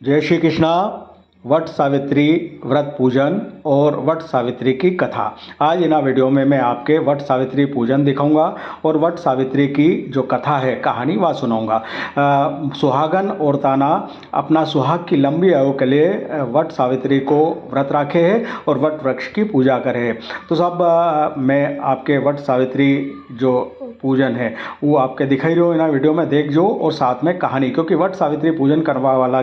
जय श्री कृष्णा। वट सावित्री व्रत पूजन और वट सावित्री की कथा। आज इन वीडियो में मैं आपके वट सावित्री पूजन दिखाऊंगा और वट सावित्री की जो कथा है, कहानी, वह सुनाऊंगा। सुहागन औरताना अपना सुहाग की लंबी आयु के लिए वट सावित्री को व्रत रखे हैं और वट वृक्ष की पूजा करे हैं। तो सब मैं आपके वट सावित्री जो पूजन है वो आपके दिखाई रही हो इन वीडियो में देख जो, और साथ में कहानी, क्योंकि वट सावित्री पूजन करवा वाला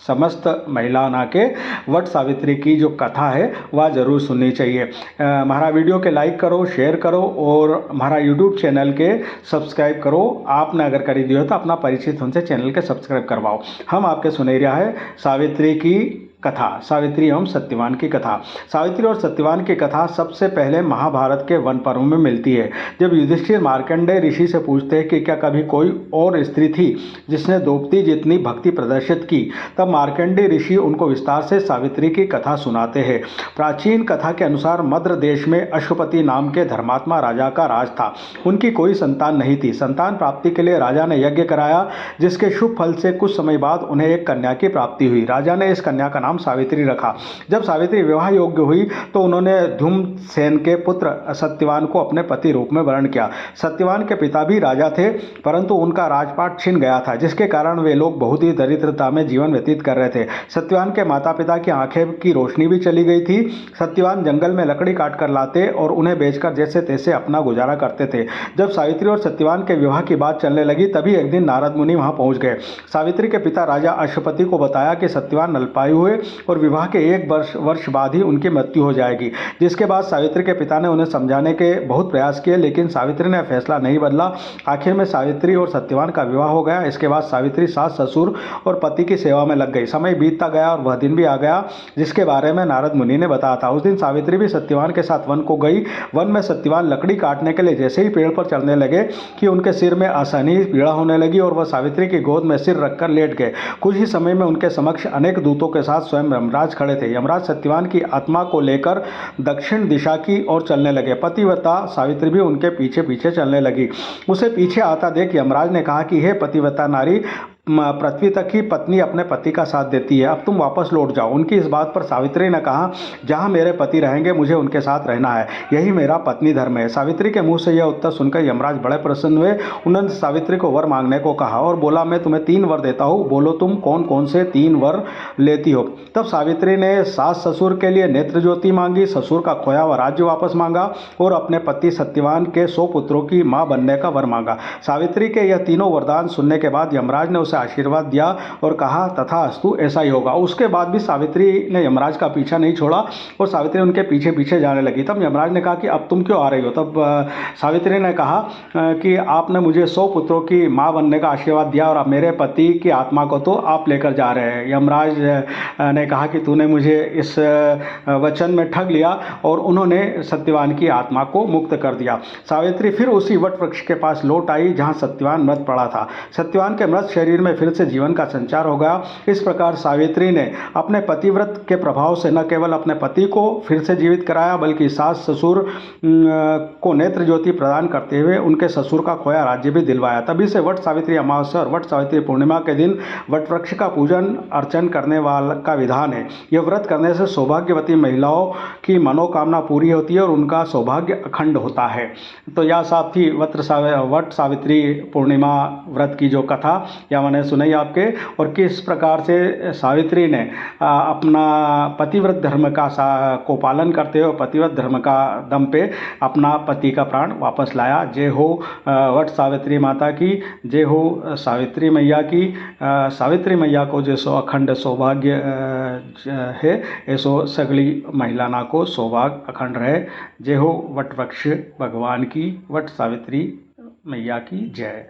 समस्त महिला ना के वट सावित्री की जो कथा है वह जरूर सुननी चाहिए। हमारा वीडियो के लाइक करो, शेयर करो और हमारा यूट्यूब चैनल के सब्सक्राइब करो। आपने अगर करी दिया हो तो अपना परिचित उनसे चैनल के सब्सक्राइब करवाओ। हम आपके सुने रहा है सावित्री की कथा, सावित्री एवं सत्यवान की कथा। सावित्री और सत्यवान की कथा सबसे पहले महाभारत के वन पर्व में मिलती है। जब युधिष्ठिर मार्कंडेय ऋषि से पूछते हैं कि क्या कभी कोई और स्त्री थी जिसने द्रौपदी जितनी भक्ति प्रदर्शित की, तब मार्कंडेय ऋषि उनको विस्तार से सावित्री की कथा सुनाते हैं। प्राचीन कथा के अनुसार मद्र देश में अश्वपति नाम के धर्मात्मा राजा का राज था। उनकी कोई संतान नहीं थी। संतान प्राप्ति के लिए राजा ने यज्ञ कराया, जिसके शुभ फल से कुछ समय बाद उन्हें एक कन्या की प्राप्ति हुई। राजा ने इस कन्या का नाम सावित्री रखा। जब सावित्री विवाह योग्य हुई तो उन्होंने धूम्रसेन के पुत्र सत्यवान को अपने पति रूप में वर्ण किया। सत्यवान के पिता भी राजा थे, परंतु उनका राजपाट छिन गया था, जिसके कारण वे लोग बहुत ही दरिद्रता में जीवन व्यतीत कर रहे थे। सत्यवान के माता पिता की आंखें की रोशनी भी चली गई थी। सत्यवान जंगल में लकड़ी काट कर लाते और उन्हें बेचकर जैसे तैसे अपना गुजारा करते थे। जब सावित्री और सत्यवान के विवाह की बात चलने लगी, तभी एक दिन नारद मुनि वहां पहुंच गए। सावित्री के पिता राजा अश्वपति को बताया कि सत्यवान अल्पायु हुए और विवाह के एक वर्ष बाद ही उनकी मृत्यु हो जाएगी। जिसके बाद सावित्री के पिता ने उन्हें समझाने के बहुत प्रयास किए, लेकिन सावित्री ने फैसला नहीं बदला। आखिर में सावित्री और सत्यवान का विवाह हो गया। इसके बाद सावित्री सास ससुर और पति की सेवा में लग गई। समय बीतता गया और वह दिन भी आ गया जिसके बारे में नारद मुनि ने बताया था। उस दिन सावित्री भी सत्यवान के साथ वन को गई। वन में सत्यवान लकड़ी काटने के लिए जैसे ही पेड़ पर चढ़ने लगे कि उनके सिर में असहनीय पीड़ा होने लगी और वह सावित्री की गोद में सिर रखकर लेट गए। कुछ ही समय में उनके समक्ष अनेक दूतों के साथ स्वयं यमराज खड़े थे। यमराज सत्यवान की आत्मा को लेकर दक्षिण दिशा की ओर चलने लगे। पतिव्रता सावित्री भी उनके पीछे पीछे चलने लगी। उसे पीछे आता देख यमराज ने कहा कि हे पतिव्रता नारी, पृथ्वी तक ही पत्नी अपने पति का साथ देती है, अब तुम वापस लौट जाओ। उनकी इस बात पर सावित्री ने कहा, जहां मेरे पति रहेंगे मुझे उनके साथ रहना है, यही मेरा पत्नी धर्म है। सावित्री के मुंह से यह उत्तर सुनकर यमराज बड़े प्रसन्न हुए। उन्होंने सावित्री को वर मांगने को कहा और बोला, मैं तुम्हें 3 वर देता हूँ, बोलो तुम कौन कौन से 3 वर लेती हो। तब सावित्री ने सास ससुर के लिए नेत्र ज्योति मांगी, ससुर का खोया हुआ राज्य वापस मांगा और अपने पति सत्यवान के 100 पुत्रों की मां बनने का वर मांगा। सावित्री के यह तीनों वरदान सुनने के बाद यमराज ने आशीर्वाद दिया और कहा, तथास्तु, ऐसा ही होगा। उसके बाद भी सावित्री ने यमराज का पीछा नहीं छोड़ा और सावित्री उनके पीछे पीछे जाने लगी। तब यमराज ने कहा कि अब तुम क्यों आ रही हो। तब सावित्री ने कहा कि आपने मुझे 100 पुत्रों की मां बनने का आशीर्वाद दिया और अब मेरे पति की आत्मा को तो आप लेकर जा रहे हैं। यमराज ने कहा कि तूने मुझे इस वचन में ठग लिया और उन्होंने सत्यवान की आत्मा को मुक्त कर दिया। सावित्री फिर उसी वट वृक्ष के पास लौट आई जहां सत्यवान मृत पड़ा था। सत्यवान के मृत शरीर में फिर से जीवन का संचार हो गया। इस प्रकार सावित्री ने अपने पतिव्रत के प्रभाव से न केवल अपने पति को फिर से जीवित कराया, बल्कि सास ससुर को नेत्र ज्योति प्रदान करते हुए उनके ससुर का खोया राज्य भी दिलवाया। तभी से वट सावित्री अमावस्या और वट सावित्री पूर्णिमा के दिन वट वृक्ष का पूजन अर्चन करने वाला का विधान है। यह व्रत करने से सौभाग्यवती महिलाओं की मनोकामना पूरी होती है और उनका सौभाग्य अखंड होता है। तो यह साथ थी वट सावित्री पूर्णिमा व्रत की जो कथा या मैंने सुनाई आपके, और किस प्रकार से सावित्री ने अपना पतिव्रत धर्म को पालन करते हुए पतिव्रत धर्म का दम पे अपना पति का प्राण वापस लाया। जय हो वट सावित्री माता की, जय हो सावित्री मैया की। सावित्री मैया को जैसो अखंड सौभाग्य है, ऐसो सगली महिलाना को सौभाग्य अखंड रहे। जय हो वट वृक्ष भगवान की, वट सावित्री मैया की जय।